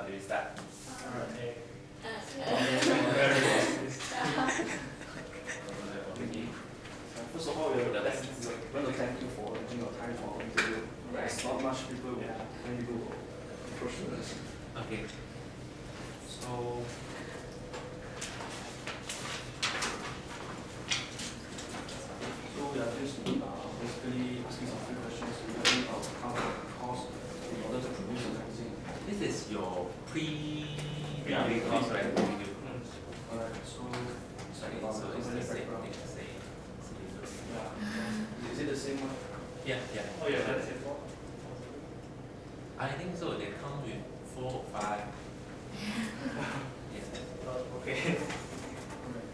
How do you start? Okay. First of all, we're going to thank you for taking your time for our interview. There's not much people when you go approach us. Okay. So we are just basically asking some few questions regarding our course in order to produce a magazine. this is your pre course, right? Alright, so it's like about So the it's the company same background. thing, same. Yeah. Is it the same one? Yeah, yeah. Oh, yeah, that's it. I think so. They come with 4 or 5. Yeah. Okay. Alright.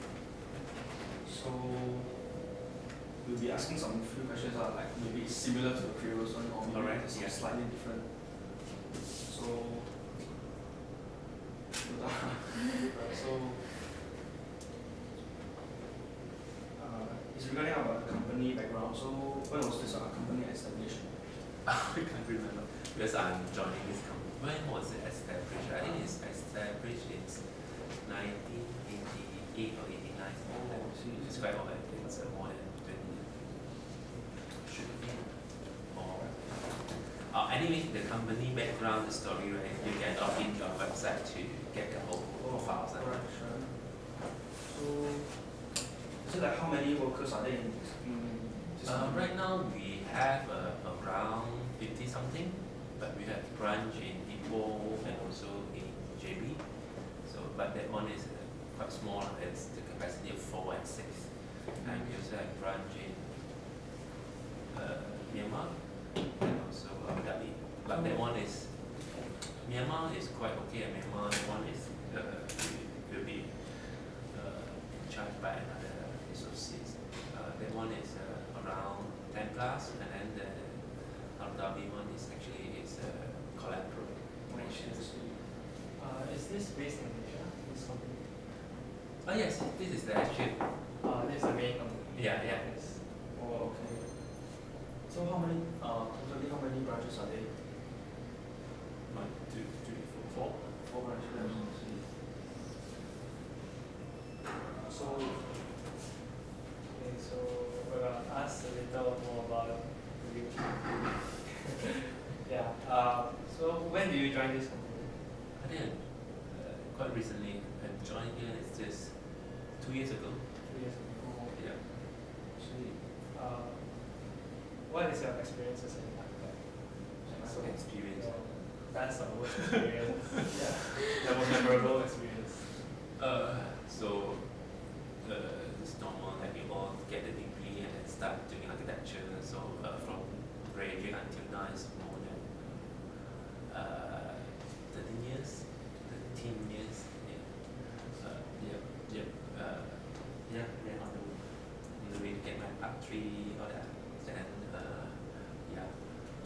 So we'll be asking some few questions like maybe similar to the previous one or maybe Alright, some yeah. slightly different. So it's regarding our company background. So when was this company established? I can't remember because I'm joining this company. When was it established? I think it's established in 1988 or 89. Oh, I see. It's quite old. I think it's more than 20 years. Should be. Or anyway, the company background, the story, right? You can log into our website to get the whole profiles. Alright, sure. So is it like how many workers are there in this company? Right now we have around 50 something, but we have branch in Ipoh and also in JB. So, but that one is quite small. It's the capacity of 4 and 6. And we also have branch in Myanmar and also Abu Dhabi. But that one is Myanmar is quite okay. And Myanmar one is will be charged by another associate. That one is around 10 plus, and then the Abu Dhabi one is actually collaborations. Is this based in Asia? This company? Oh yes, this is the actual. This is the main company. Yeah, yeah. Yes. Oh, okay. So totally how many branches are there? 1, 2, 3, 4, 4. 4 branches. I see. So Okay, so we're gonna ask a little more about you. Yeah. So when did you join this company? I think quite recently I joined here. It's just 2 years ago. 2 years ago. Yeah. see. What is your experiences in architect? So, Experience. Best or worst experience? Yeah. The most memorable experience. So it's normal that you all get a degree and then start doing architecture. So from graduate until now is more than 13 years, 13 years. Yeah. Then on the way to get my part 3 or that. Then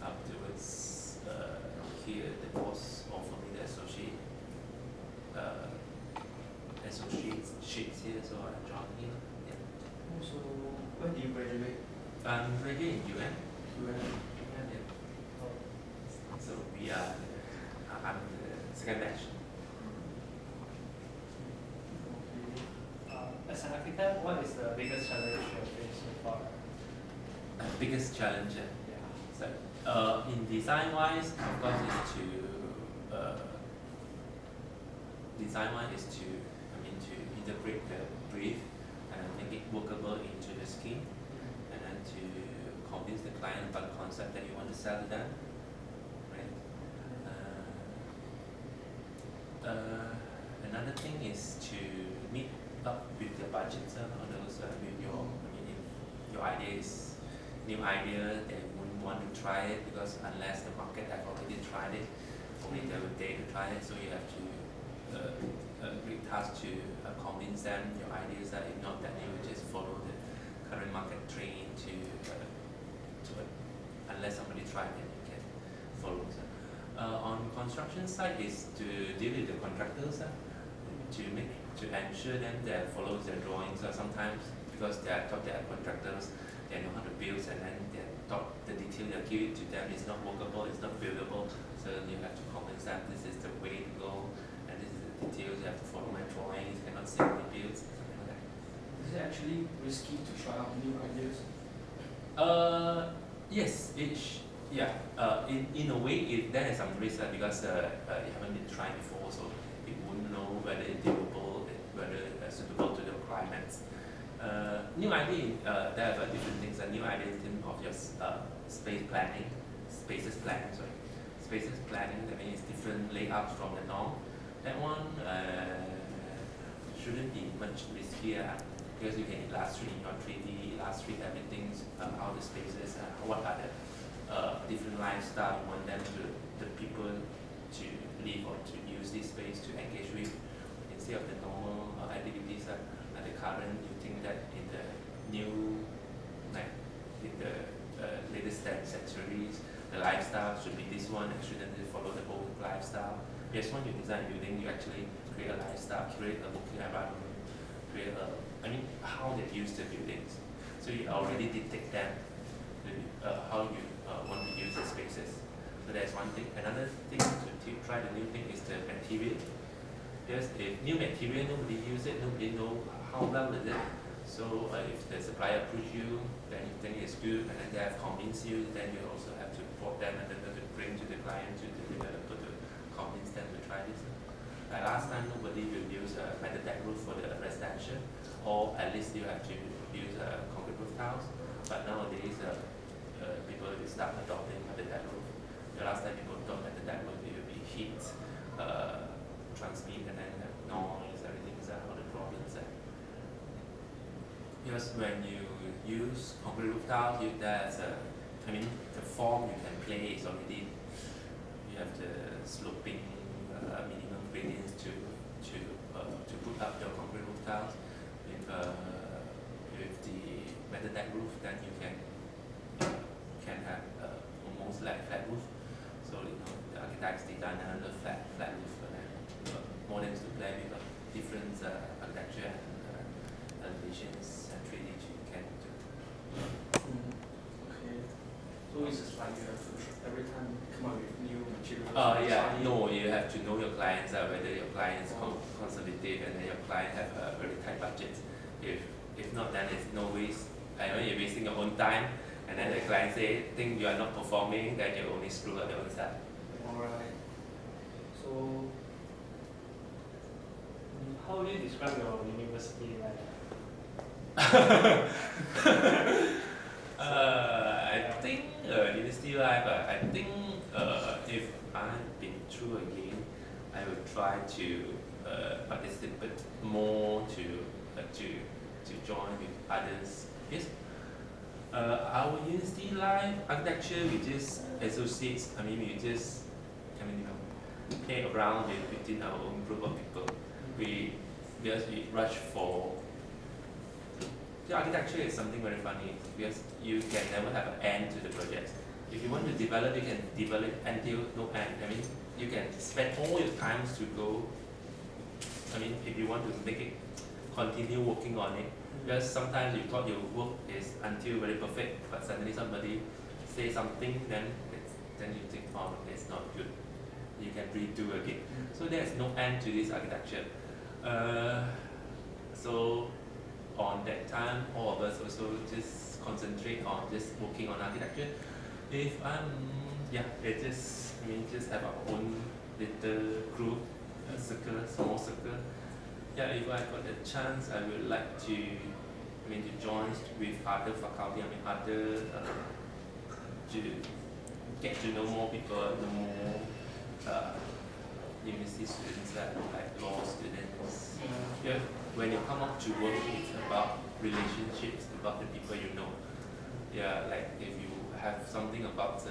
afterwards here the boss offered me the associate shapes here, so I joined here. Yeah. So when did you graduate? I'm graduate in UN. UN. Yeah. Oh. So we are. I'm the second batch. Okay. As an architect, what is the biggest challenge you have faced so far? Biggest challenge. Yeah. So in design wise, of course, to integrate the brief and make it workable into the scheme, and then to convince the client about the concept that you want to sell to them. Right. Another thing is to meet up with the budgets on those with if your idea is new idea, they wouldn't want to try it because unless the market have already tried it, only they will dare to try it. So you have to great task to convince them your ideas that if not, then you will just follow the current market trend to unless somebody tried it, you can follow. So, on construction side is to deal with the contractors to ensure them that follows their drawings. Sometimes because they are thought they are contractors, they know how to build, and then they thought the detail they give it to them is not workable, it's not buildable. So you have to convince them this is the way to go. safety builds, something like that. Is it actually risky to try out new ideas? Yes, in a way, there is some risk because you haven't been trying before, so you wouldn't know whether it's doable, whether it's suitable to the requirements. New idea, there are different things. A new idea in terms of your spaces planning. Spaces planning, that means different layouts from the norm. That one shouldn't be much riskier because you can illustrate in your 3D, illustrate everything, how the spaces, what are the different lifestyle you want them the people to live or to use this space to engage with instead of the normal activities at the current. You think that in the new, like in the latest centuries, the lifestyle should be this one and shouldn't follow the old lifestyle. Yes, when you design a building, you actually create a lifestyle, create a working environment, create how they use the buildings. So you already detect them, how you want to use the spaces. So that's one thing. Another thing to try the new thing is the material. Because if new material, nobody use it, nobody know how well is it. So if the supplier approach you, then you think it's good, and then they have convinced you, then you also have to report them and then to bring to the client, to the developer to convince them to try this. Like last time, nobody will use a metal deck roof for the residential, or at least you have to use concrete roof tiles. But nowadays, people will start adopting metal deck roof. The last time people thought metal deck roof will be heat, transmit, and then noise, everything's all the problems there. Because when you use concrete roof tiles, the form you can play is already, you have the sloping minimum gradients to put up your concrete roof tiles. With the metal deck roof, then you can have almost like flat roof. So the architects design another flat roof, and then modems to play with different architecture and elevations and 3D you can do. Okay. So it's just like you have to every time come up with new materials. No, you have to know your clients, whether your clients conservative and then your client have a very tight budget. If not, then it's no waste. You're wasting your own time, and then the client think you are not performing, then you only screw up your own stuff. Alright. So How would you describe your university life? I think university life. I think if I've been through again, I would try to participate more to join with others. Yes. Our university life, architecture, we just associates. We just play around within our own group of people. Because we rush for. The architecture is something very funny because you can never have an end to the project. If you want to develop, you can develop until no end. You can spend all your time to go. If you want to make it, continue working on it. Because sometimes you thought your work is until very perfect, but suddenly somebody say something, then you think, oh, it's not good. You can redo again. So there's no end to this architecture. So on that time, all of us also just concentrate on just working on architecture. If just have our own little group, small circle. Yeah, if I got the chance, I would like to join with other faculty, to get to know more people, know more university students, like law students. Yeah, when you come up to work, it's about relationships, about the people you know. Yeah, like if you have something about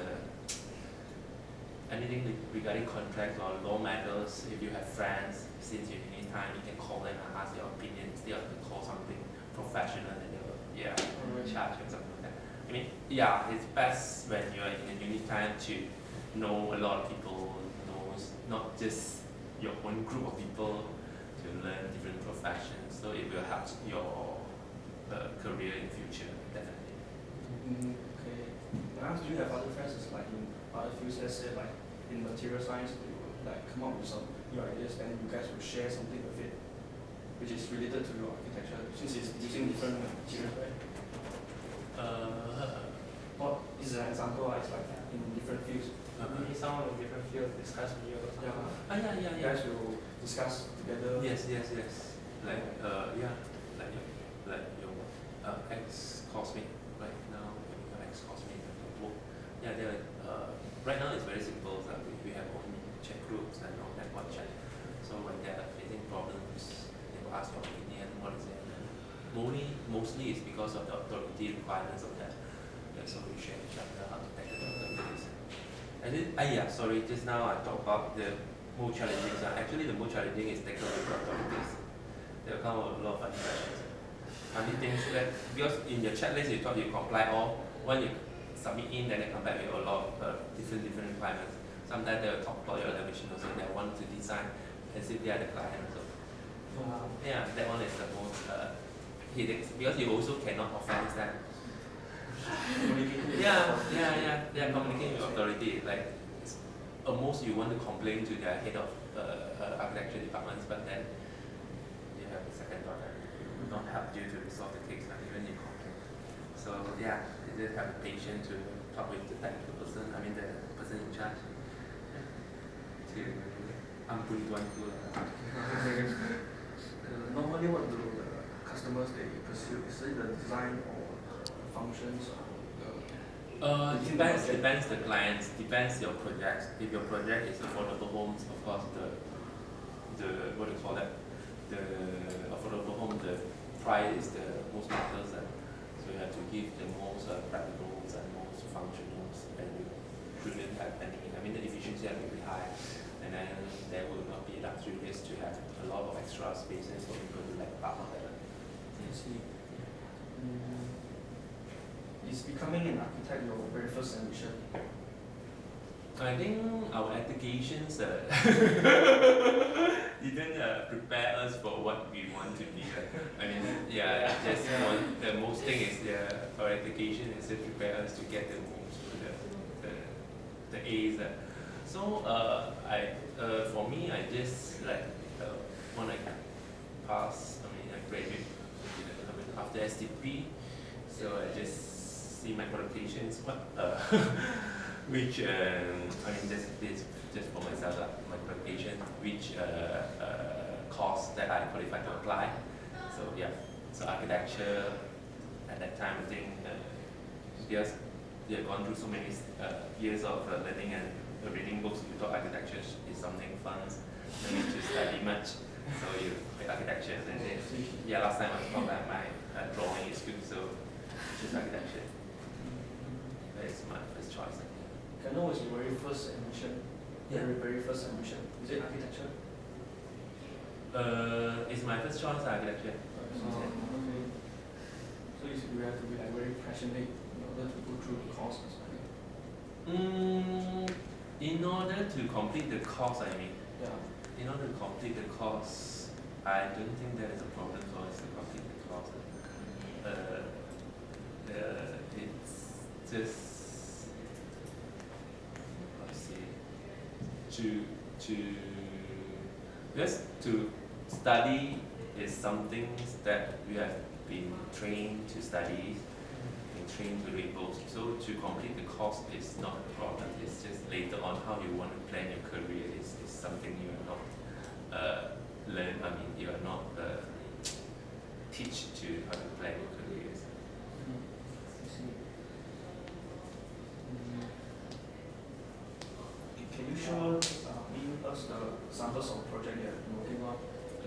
anything regarding contracts or law matters, if you have friends, since you need time, you can call them and ask their opinion instead of to call something professional and they will charge or something like that. It's best when you're in a uni time to know a lot of people, not just your own group of people, to learn different professions. So it will help your career in future, definitely. Okay. Perhaps do you have other friends like in other fields, let's say like in material science, they will like come up with some new ideas and you guys will share something with it? which is related to your architecture, since it's using different materials, right? What is an example? It's like in different fields. Maybe some of the different fields discuss with you or something. Yeah. You guys will discuss together. Yes. Like your ex classmate right now, your ex classmate at work. Yeah, they're right now it's very simple. So we have own chat groups and all that one chat. So when they're facing problems, they will ask your opinion. What is it? Mostly it's because of the authority requirements of that. So we share each other how to tackle the authorities. And sorry. Just now I talked about the more challenging. Actually, the more challenging is tackle with the authorities. There will come a lot of funny questions. Funny things that because in your checklist you thought you comply all. When you submit in, then they come back with a lot of different requirements. Sometimes they will talk about your elevation also. They want to design as if they are the client also. Yeah, that one is the most headaches because you also cannot offend them. Yeah, communicating with authority. Like, at most you want to complain to their head of architecture departments, but then you have a second thought that will not help you to resolve the case, even you complain. So yeah, you just have the patience to talk with the technical person, the person in charge. To one good. Normally, what do the customers they pursue? Is it the design or functions? Depends the clients, depends your projects. If your project is affordable homes, of course the what do you call that? The affordable home, the price is the most matters, so you have to give the most practical and most functional, and you shouldn't have any. The efficiency has to be high, and then there will not be luxurious to have a lot of extra spaces for people to apartment. I see. Is becoming an architect your very first ambition? I think our educations didn't prepare us for what we want to be. Just the most thing is our education is to prepare us to get the A's. So for me, I just when I pass, I graduate after STP, so I just see my qualifications, which just for myself, my qualification, which course that I qualified to apply. So architecture at that time, I think because we have gone through so many years of learning and reading books, you thought architecture is something fun, no need to study much. So you pick architecture, and then last time I thought that my drawing is good, so choose architecture. That is my first choice. Can I know what's your very first ambition? Very first ambition. Is it architecture? It's my first choice architecture. Okay. So you have to be very passionate in order to go through the course. In order to complete the course, Yeah. In order to complete the course, I don't think there is a problem for us to complete the course. It's just to study is something that we have been trained to study, been trained to read books. So to complete the course is not a problem. It's just later on how you want to plan your career is something you are not learn. You are not teach to how to plan your careers. Can you show us the samples of project you have been working on?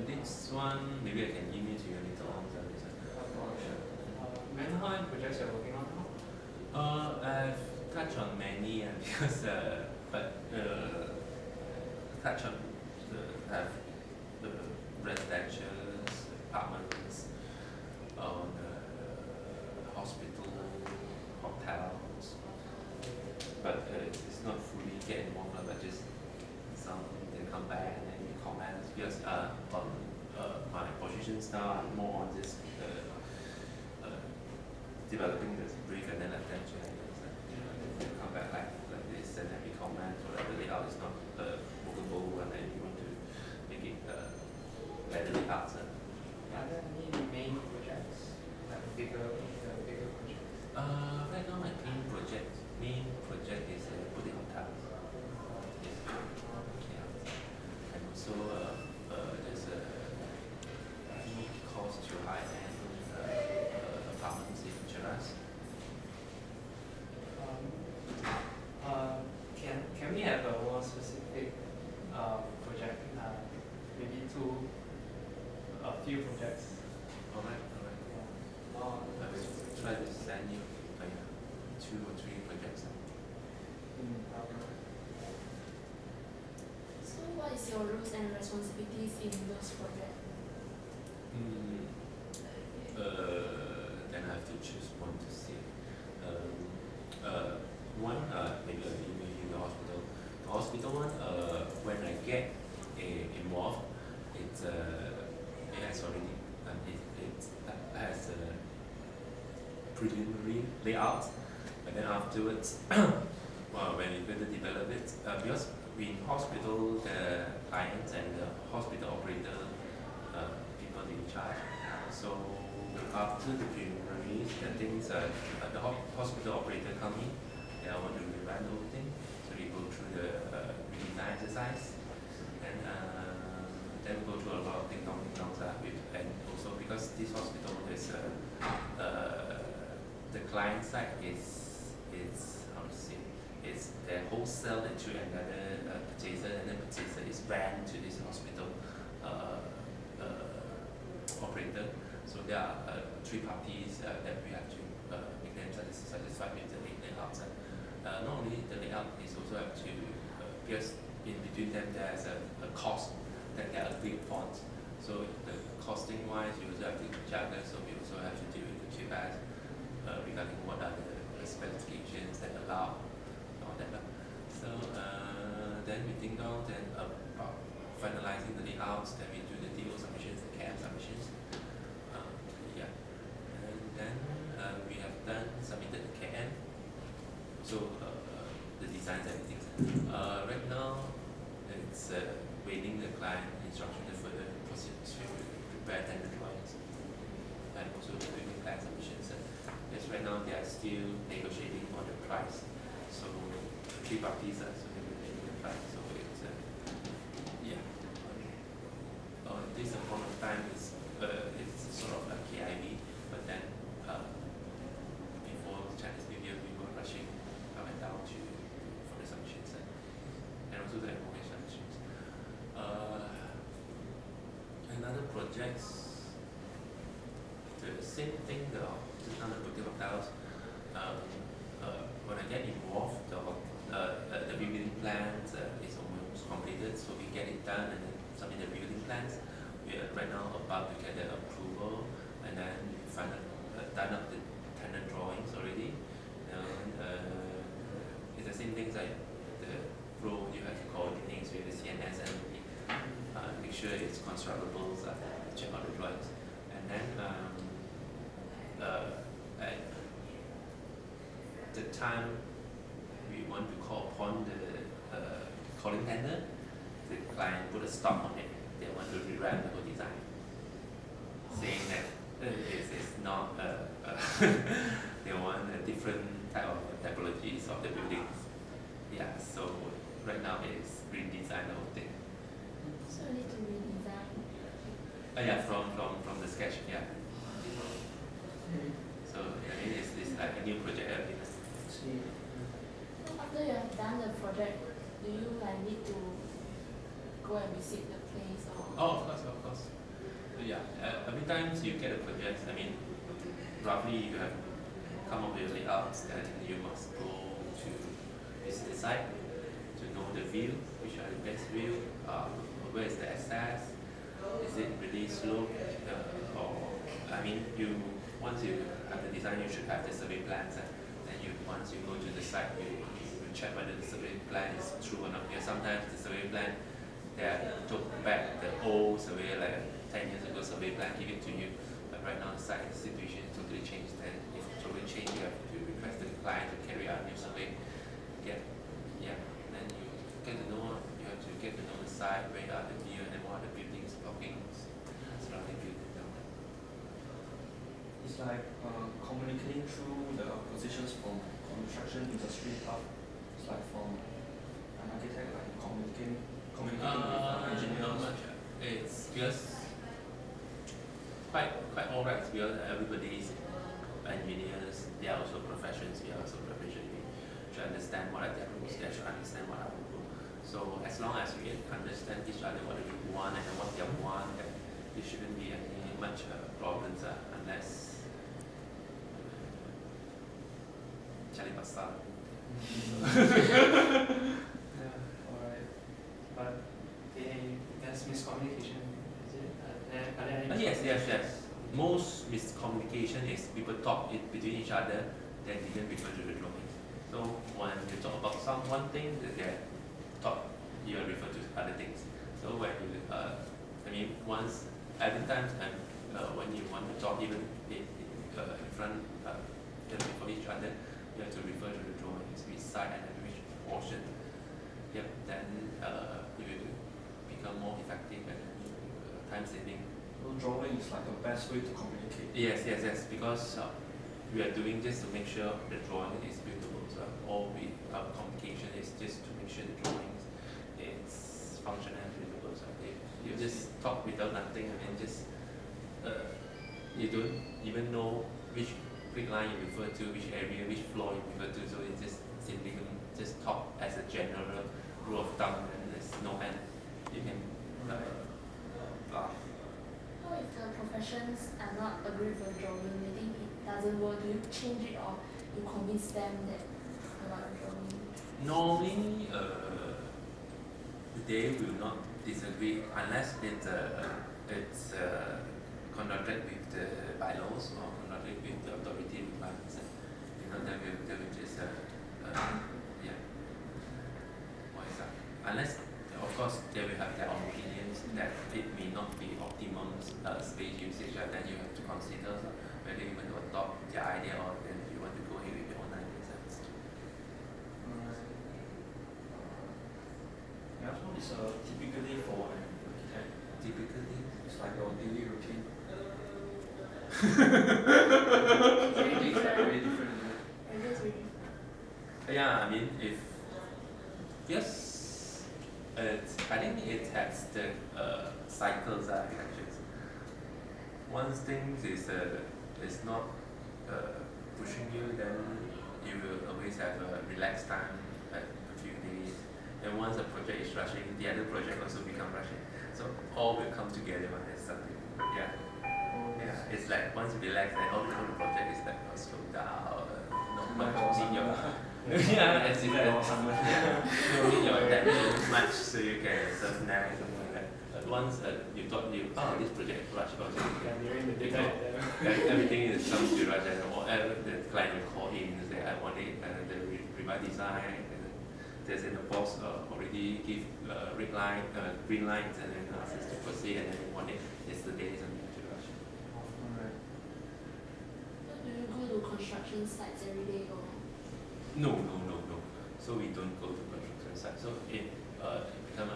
This one, maybe I can email to you later on. May I know how many projects you're working on now? I've touched on many, because touch on the residential apartments, hospital, hotels, but it's not fully get involved, but just some they come back and then we comment, because on my positions now I'm more on this developing this brief and then attention. They come back like this and then we comment, or the layout is not workable, and then you want to make it better layout. also there's a fee cost to high-end apartments in Cheras. Can we have a more specific project? Maybe a few projects. Alright. Yeah. I will try to send you 2 or 3 projects. So what is your roles and responsibilities in those projects? Then I have to choose one to see. One, maybe in the hospital. The hospital one, when I get involved, it has already, it has a preliminary layout, but then afterwards, well, when you further develop it, because in hospital, the clients and the hospital operator, people in charge. So after the preliminaries, the things, the hospital operator come in, they want to revamp the whole thing. So we go through the redesign exercise, and then we go through a lot of things, and also because this hospital is the client side is how to say, it's the wholesale to another purchaser, and then purchaser is brand to this hospital operator. So there are 3 parties that we have to make them satisfied with the layout. Not only the layout, is also have to because in between them there's a cost that they are agreed upon. So the costing wise, you also have to juggle. So we also have to deal with the QS regarding what are the specifications that allow all that. So then we think down then about finalizing the layouts. Then we do the DO submissions, the CAM submissions. And then we have submitted the KM. So the designs, everything. Right now, it's waiting the client instruction to further proceed to prepare tender drawings and also doing plan submissions. Yes, right now they are still negotiating on the price. So 3 parties are still negotiating the price. So it's this point of time is it's sort of like KIV, but then before Chinese New Year we were rushing up and down for the submissions and also the MOH submissions. Another projects, the same thing, the hotels. When I get involved, the building plans is almost completed, so we get it done and then submit the building plans. We are right now about to get the approval, and then we done up the tenant drawings already. And it's the same things like the flow you have to coordinate with the CNS and make sure it's constructible, check out the drawings. And then at the time we want to call upon the calling tender, the client put a stop on it. They want to rewrite the whole design, saying that this is not they want a different type of typologies of the buildings. Yeah, so right now it's redesign the whole thing. So you need to redesign. Yeah, from the sketch, yeah. So I mean it's like a new project every time. So after you have done the project, do you need to go and visit the place or? Oh, of course. Yeah, every time you get a project, I mean, roughly you have come up with layouts, then you must go to visit the site to know the view, which are the best view, where is the access, is it really slow, or, I mean, once you have the design, you should have the survey plans, and then once you go to the site, you check whether the survey plan is true or not, because sometimes the survey plan, they took back the old survey, like 10 years ago survey plan, give it to you. But right now the site situation is totally changed. Then if it's totally changed, you have to request the client to carry out a new survey. Then you get to know the site, where are the view, and then what are the buildings, blocking, surrounding buildings. It's like communicating through the positions from construction industry up. It's like from an architect, like communicating with engineers. they are also professions, we are also professions. We should understand what are their rules, they should understand what are our rules. So as long as we understand each other what we want and what they want, then there shouldn't be any much problems unless cari pasal. Yeah, alright. But there's miscommunication, is it? Are there any Yes. Most miscommunication is people talk between each other, then didn't refer to the drawing. So when you talk about one thing, they talk, you refer to other things. So when you, once, every time, when you want to talk even in front of each other, you have to refer to the drawings, which side and which portion. Yep, then it will become more effective and time saving. So drawing is like the best way to communicate. Yes, because we are doing this to make sure the drawing is beautiful. So all our communication is just to make sure the drawing is functional and beautiful. So if you just talk without nothing, just you don't even know which quick line you refer to, which area, which floor you refer to. So you just simply just talk as a general rule of thumb, and there's no end. You can laugh. How if the professions are not agree with your drawing, they think it doesn't work, do you change it or you convince them that you want a drawing? Normally, they will not disagree unless it's contradicted with the bylaws or contradicted with the authority requirements. They will just what is that? Unless, of course, they will have their own opinions that it may not be optimum space usage, and then you have to consider whether you want to adopt their idea or then you want to go ahead with your own ideas. Yeah, so it's typically for an architect. Typically, It's like your daily routine. Very different. Very different. I guess very different. yeah, if yes, I think it has the cycles actually. Once things is not pushing you, then you will always have a relaxed time, like a few days. And once a project is rushing, the other project also become rushing. So all will come together as something. Yeah, it's like once you relax, then all the project is like slow down, not much in your as if you don't need your attention much, so you can surf now something like that. But once you thought this project is rush, Yeah, during the daytime. everything is comes to rush, and whatever the client will call in and say I want it, and the revised design, and there's the boss already give red light, green lights, and then ask us to proceed, and then we want it yesterday, something to rush. Alright. So do you go to construction sites every day or? No. So we don't go to construction site. So if become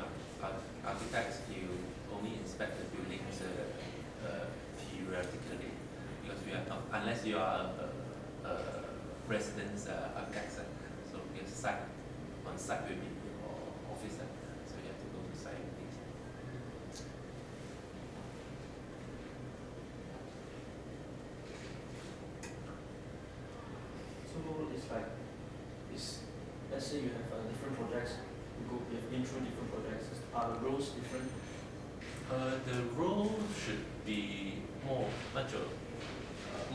architects, you only inspect the buildings theoretically, because we are not, unless you are a residence architect, so your site on site will be your office, so you have to go to site and things. So it's like, let's say you have different projects, you've been through different projects, are the roles different? The role should be more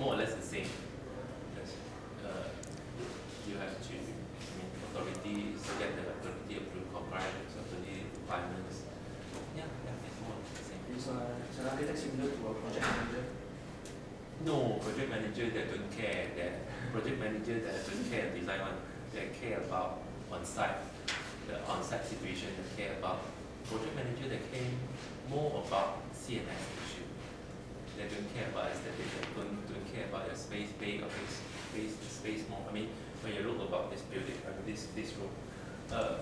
or less the same. Yes. You have to authority, so get the authority approved compliance, authority requirements. Yeah, it's more or less the same. Is an architect similar to a project manager? No, project manager that don't care. That project manager that don't care design one. They care about on-site, the on-site situation. They care about project manager. They care more about CNS issue. They don't care about aesthetic. They don't care about your space big or space more. I mean, when you look about this building, this room,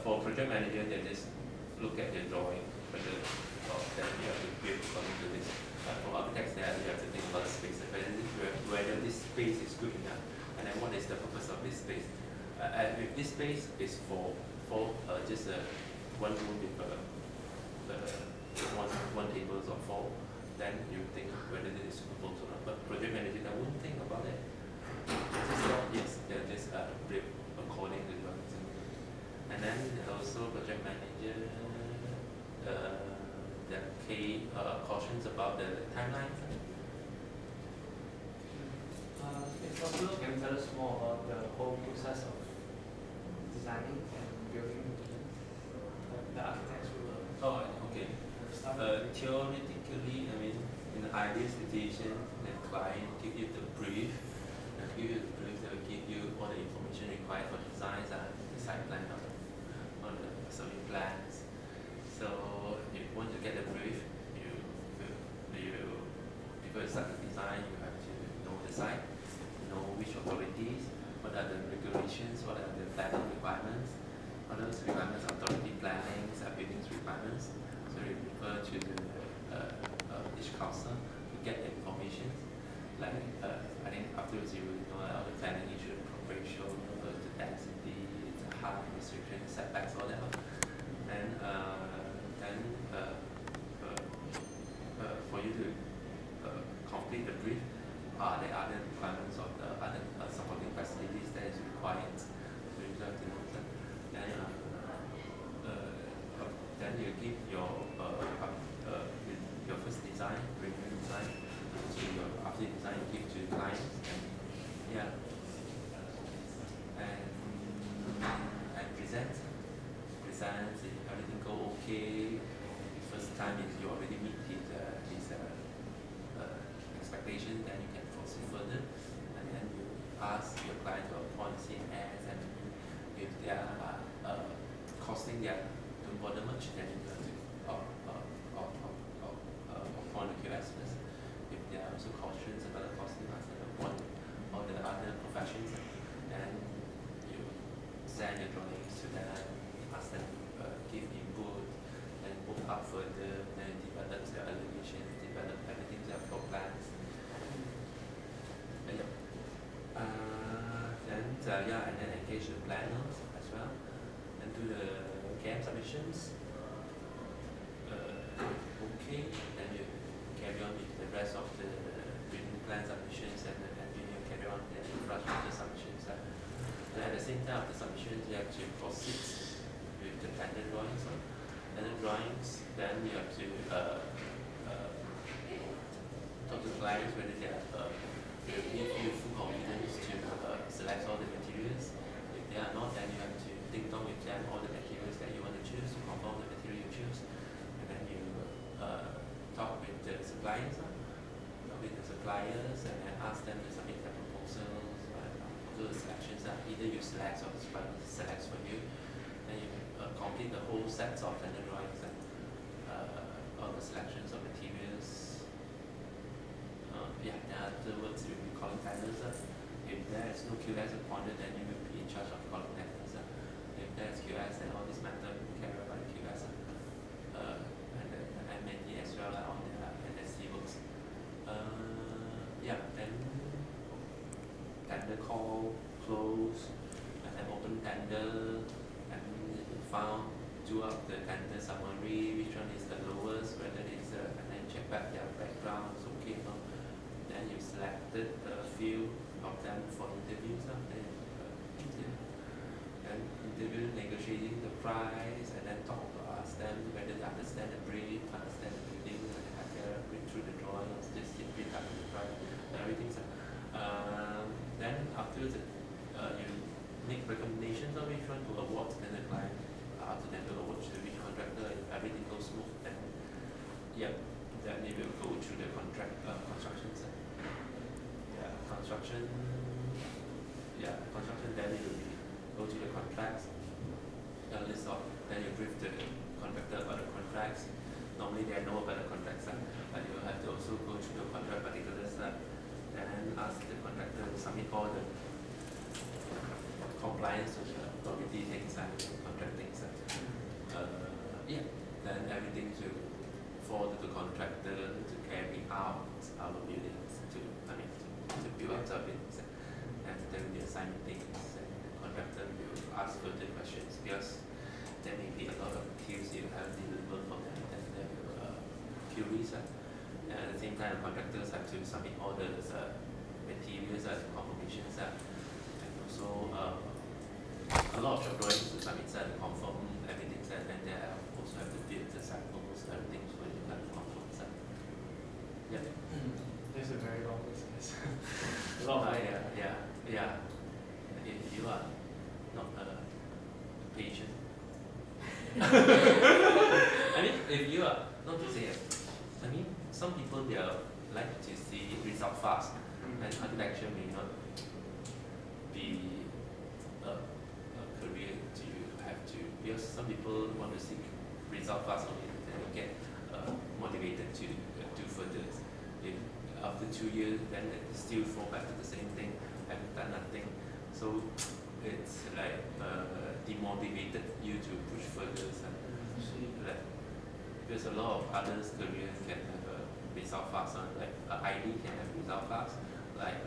for project manager, they just look at the drawing, whether then you have to build according to this. For architects, there you have to think about the space, whether this space is good enough, and then what is the purpose of this space. If this space is for just one room with one tables or four, then you think whether this is suitable or not. But project manager, I wouldn't think about it. Just cautions about the timelines? If possible, can you tell us more about the whole process of designing and building the architects will Oh, okay. start? Theoretically, I mean, in the ideal situation, the client give you the brief, and give you the brief, they will give you all the information required for designs and the site plan or the survey plans. So, once you get the brief, before you start the design, you have to know the site, know which authorities, what are the regulations, what are the planning requirements, what are those requirements, authority plannings, buildings requirements. So you refer to the each council to get the information. Like I think afterwards you will know all the planning issue, the ratio, the density, the height restriction, setbacks, all that. And for you to complete the brief, are there other requirements of the other supporting facilities that is required? So you have to know that. Then you give your first design, review design, to your after design you give to clients, and yeah, and present. If everything go okay, first time is you already meet his expectation, then you can proceed further, and then you ask your client to appoint CMS, and if they are costing don't bother much, then you have to appoint a QS first. If there are also questions about the costing, ask them to appoint all the other professions, and you send your drawings to them, ask them to give input, and move up further, then develop their allegations, develop everything, their floor plans. And then engage the planners as well, and do the CAM submissions. Okay, then you carry on with the rest of the building plan submissions, and then you carry on the infrastructure submissions. And at the same time of the submissions, you have to proceed with the tender drawings. Then you have to talk to clients whether they will give you full confidence to select all the materials. If they are not, then you have to think down with them all the materials that you want to choose, to confirm the material you choose, and then you talk with the suppliers, and then ask them to submit their proposals, do the selections. Either you select or the supplier selects for you. Then you complete the whole sets of tender drawings and all the selections of materials. Then afterwards you will be calling tenders. If there is no QS appointed, then you will be in charge of calling tenders. If there is QS, then all this matter will be carried out by the QS and the MND as well on the NSC works. Then tender call, close, and then open tender, and do up the tender summary, which one is the lowest, whether it's and then check back their backgrounds, okay, no. Then you selected a few of them for interviews, and interview, negotiating the price, and then ask them whether they understand the brief, understand the building, and have their read through the drawings, just read up the price, everything. Then afterwards, you make recommendations on which one to award, then the client after them to award to which contractor. If everything goes smooth, then then they will go through the construction. Construction, then you will go to the contracts, list of, then you brief the contractor about the contracts. Normally they know about the contracts, but you have to also go through the contract particulars, and ask the contractor to submit all the compliance to the authority things and contract things. Then everything to fall to the contractor to carry out our buildings, to build up our buildings, and then we assign things, and the contractor will ask further questions, because there may be a lot of queues you have delivered for them, and there will queries. And at the same time, the contractors have to submit all the materials and confirmations, and also a lot of job drawings to submit to confirm everything, and then they also have to build the samples, everything, so you have to confirm. not to say, I mean, some people they are like to see result fast, and architecture may not be a career to have to, because some people want to see result fast only, then they get motivated to do further. If after 2 years, then they still fall back to the same thing, haven't done nothing. So it's like demotivated you to push further. Like, there's a lot of others careers can have a result fast one, like ID can have result fast, like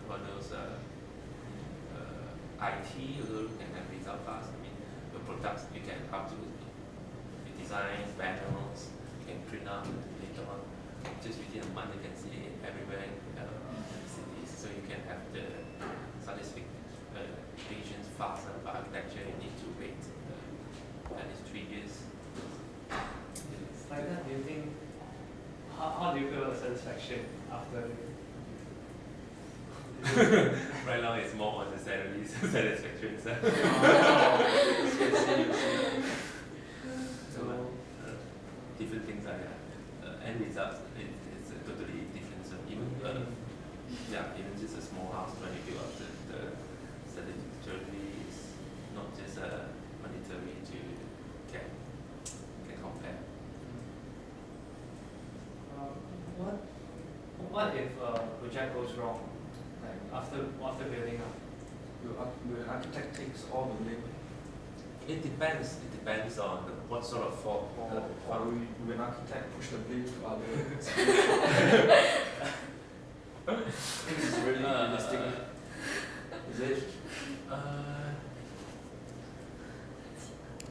all those IT also can have result fast. I mean, the products you can up to you design panels, you can print out later on. Just within a month you can see it everywhere in cities. So you can have the satisfactions fast, but architecture you need to wait at least 3 years. It's like that. Do you think? How do you feel about satisfaction after? Right now it's more on the salaries satisfaction side. So different things are end results it's totally different. So even even just a small house when you build up the satisfactory is not just monetary to can compare. What if a project goes wrong? Like after building up? Will an architect takes all the blame, It depends. It depends on what sort of fault. or will an architect push the blame to others? This is really realistic. Is it?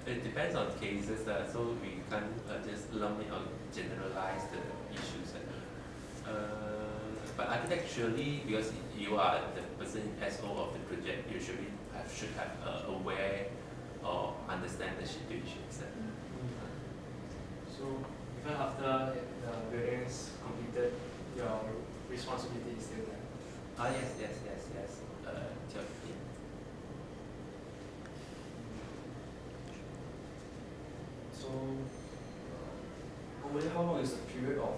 It depends on cases, so we can't just lump it or generalize the issues. But architecturally, because you are the person SO of the project, you should have aware or understand the situations. So even after the building is completed, your responsibility is still there. Yes. So, normally how long is the period of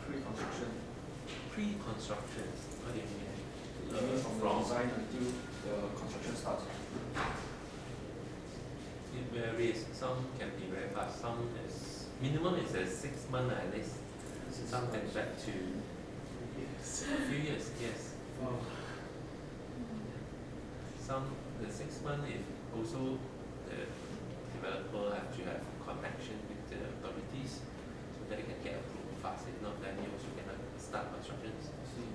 pre-construction? Pre-constructions. What do you mean? It means from the design until the construction starts. It varies. Some can be very fast. Some is minimum is 6 months at least. Some can drag to a few years. Yes. Wow. Some the 6 months if also the developer have to have connection with the authorities so that they can get approved fast. If not, then you also cannot start constructions. See.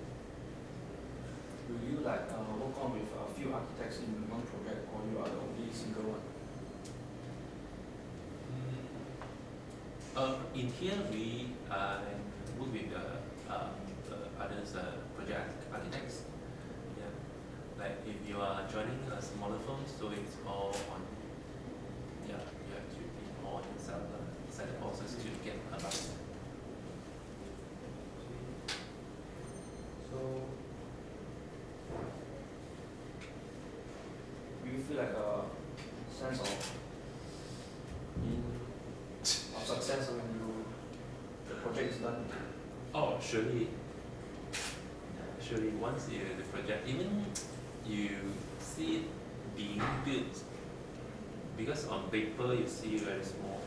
Will you work on with a few architects in one project, or you are the only single one? In here we work with the others project architects. Yeah. Like if you are joining a smaller firm, so it's all on. Yeah, you have to be more on yourself, inside the process to get about. So, do you feel like a sense of success when the project is done? Oh, surely. Surely, once the project, even you see it being built, because on paper you see very small,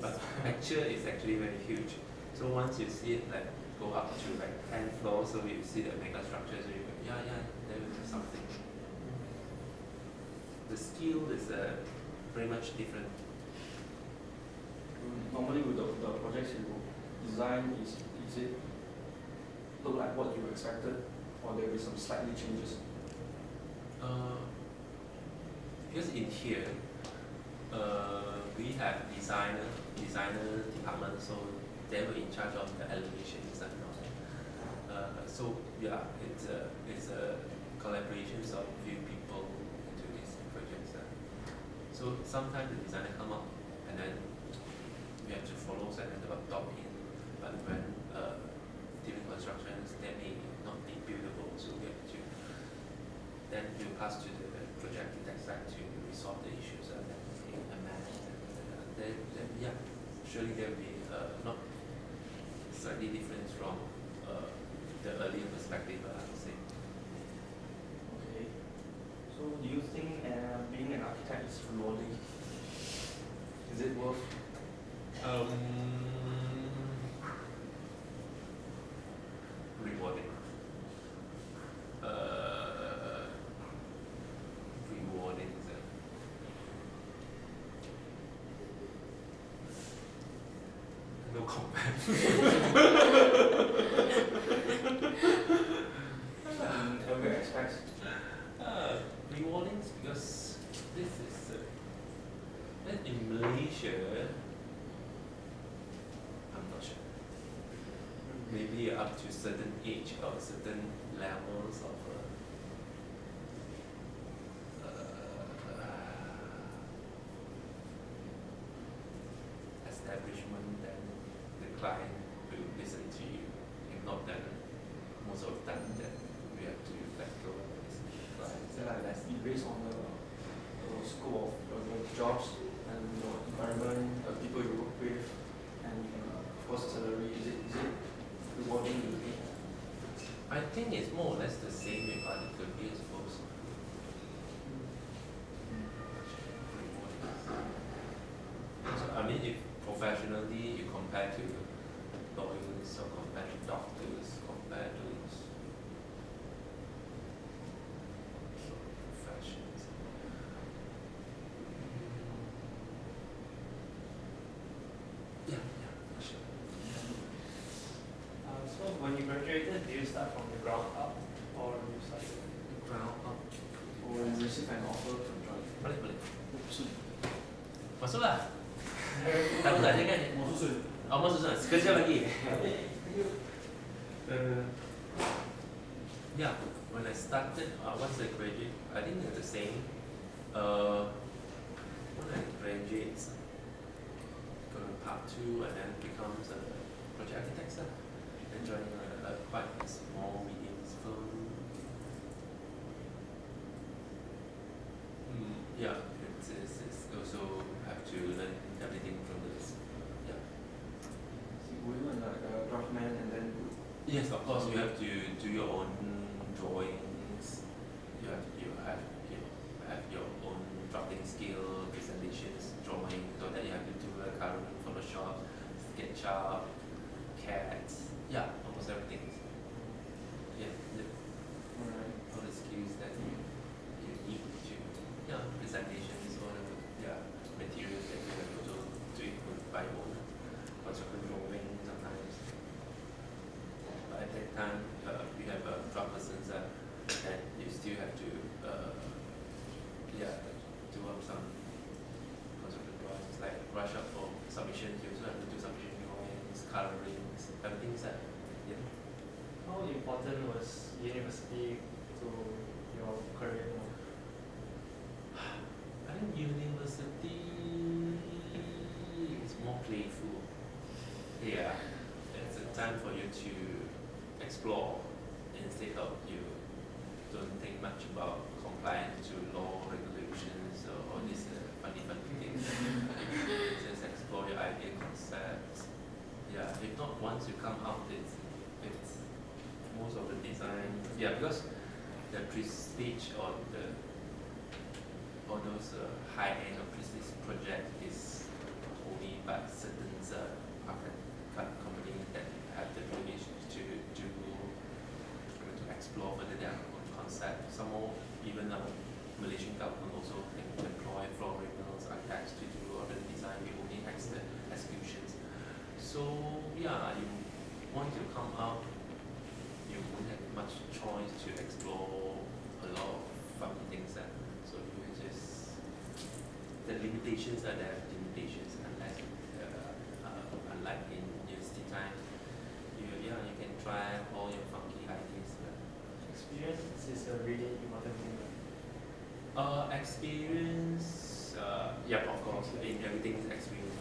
but actually it's actually very huge. So once you see it like go up to like 10 floors, so you see the mega structures, you go, yeah, there will be something. The skill is very much different. Normally with the projects you design, is it look like what you expected, or there will be some slightly changes? Because in here, we have designer department, so they were in charge of the elevation design. So yeah, it's a collaboration of few people into these projects. So sometimes the designer come up and then we have to follow and then adopt in. But when during constructions, they may not be buildable, so we have to then you pass to the project architect side to resolve the issues and then amend. Then yeah, surely there will be not slightly different from the earlier perspective, I would say. Okay. So do you think being an architect is rewarding? Is it worth? Rewarding. Rewarding is no comment. In every aspect. Rewarding because this is in Malaysia. I'm not sure. Maybe up to certain age or certain levels of establishment, then the client will listen to you. If not, then most of the time, then we have to let go of this client. So like that's based on the scope of the jobs and the environment, the people you work with, and of course the salary. Is it rewarding, you think? I think it's more or less the same with other careers, suppose. So, I mean, if professionally you compare to lawyers or compare to doctors, compare to professions. Yeah, sure. So when you graduated, do you start from the ground up or you started? Ground up. Or you receive an offer to join? Boleh. Oops. Masuklah. Takut tak ada kan? Mau susun? Masuk sana. Sekejap lagi. Yeah, when I started, once I graduate, I think it's the same. When I graduate, go to part 2 and then becomes a project architect. Then joining a quite small medium firm. Yeah, it's also have to learn everything from this. Yeah. So you were like a draftman and then Yes, of course. You have to do your own drawings. You have your own drafting skill, presentations, drawing, so that you have to do a current Photoshop, SketchUp, CAD. Yeah, almost everything. Yeah, alright. all the skills that you need to. Yeah, presentations, whatever. Yeah, materials that you have to also do it by own. Construction drawing sometimes. But at that time, we have a draft person, and you still have to, do up some construction drawings, like rush up for submissions. You also have to do submission drawings, colorings, everything that. Yeah. How important was university to your career now? I think university is more playful. Yeah, it's a time for you to explore instead of you don't think much about compliance to law regulations or all these funny things. Just explore your idea concepts. Yeah, if not once you come out, it's most of the design. Yeah, because the prestige or those high end of prestige project is only by certain companies that have the privilege to explore further their own concept. Some more, even Malaysian government also employ floor renewals, architects to do all the design. We only executions. So yeah, you want to come out, you won't have much choice to explore a lot of funny things. So you just the limitations are there. Limitations unlike in university time, you can try all your funky ideas. Experience is a really important thing. Experience. Yeah, of course. In everything is experience.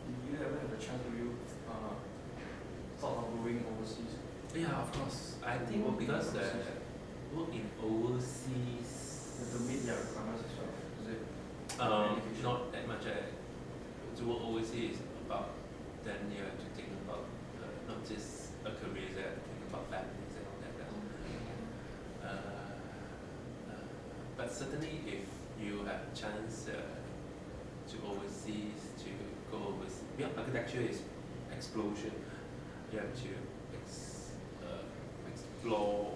Did you ever have a chance to you thought of going overseas? Yeah, of course. I think because work in overseas. To meet their requirements as well. Is it? Not that much. To to work overseas is about, then you have to think about not just a career, you have to think about families and all that. But certainly if you have a chance to overseas, to go overseas, yeah, architecture is explosion. You have to explore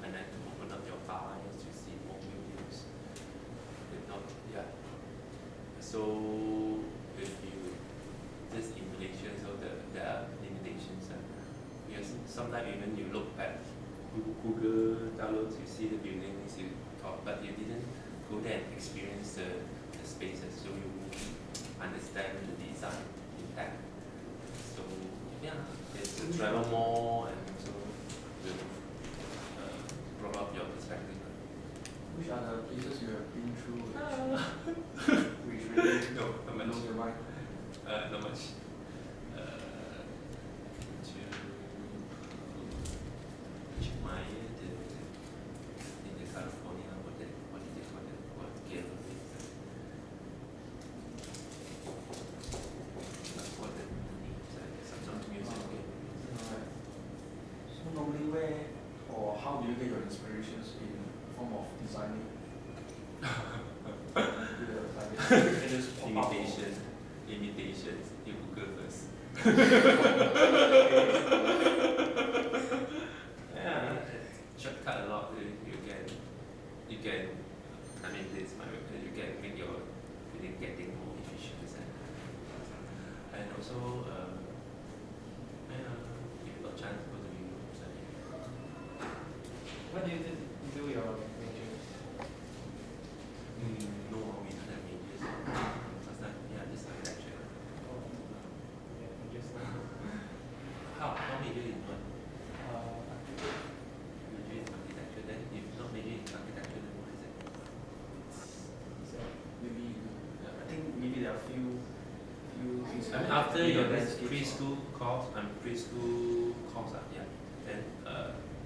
and then to open up your eyes to see more buildings. If not, yeah. So if you just in Malaysia, so there are limitations. Yes, sometimes even you look at Google downloads, you see the buildings, you thought, but you didn't go there and experience the spaces, so you understand the design impact. So yeah, it's to travel more and so will broaden up your perspective. Which are the places you have been through which really No, not much. blows your mind? Not much. Chiang in the California, what did they call it? What gave it? What the names? Some museum gave it. Right. So normally where or how do you get your inspirations in form of designing? It just pop up or- Imitations. You Google first. Yeah, shortcut a lot. You can. I mean, this my you can make your getting more efficient and also yeah, if you got chance go to Europe. What do you do your major? No, we don't have majors. Last time, yeah, just architecture. Oh, yeah, just How major in what? architecture. Major in architecture. Then if not major in architecture, then what is it? So, Maybe I think maybe there are few things. And like after maybe your landscapes or- preschool course, yeah, then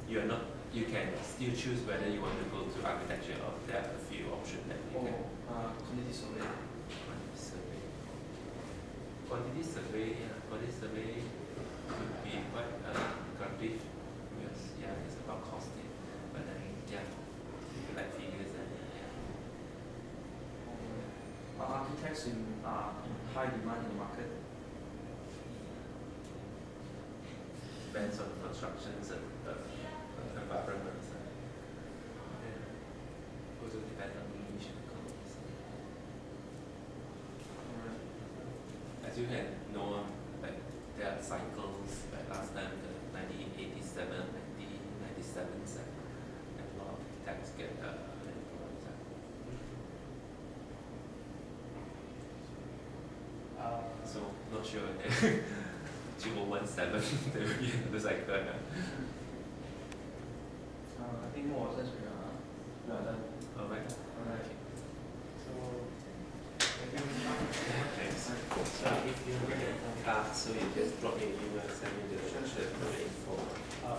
you're not. You can still choose whether you want to go to architecture or there are a few options that you can. Quantity survey. Quantity survey, yeah, quantity survey could be quite lucrative because yeah, it's about costing. But then yeah, if you like figures then yeah. Are architects in high demand in the market? Depends on constructions and environments. Also depends on the niche economies. Alright. As you can know, like there are cycles. Like last time, the 1987, 1997, and a lot of architects get employed. So not sure. 2017, there will be another cycle. I think more or less we are done. Alright. Alright. so thank you very much. Thanks. So if you need a card, so you just drop me an email, send me the info. Uh,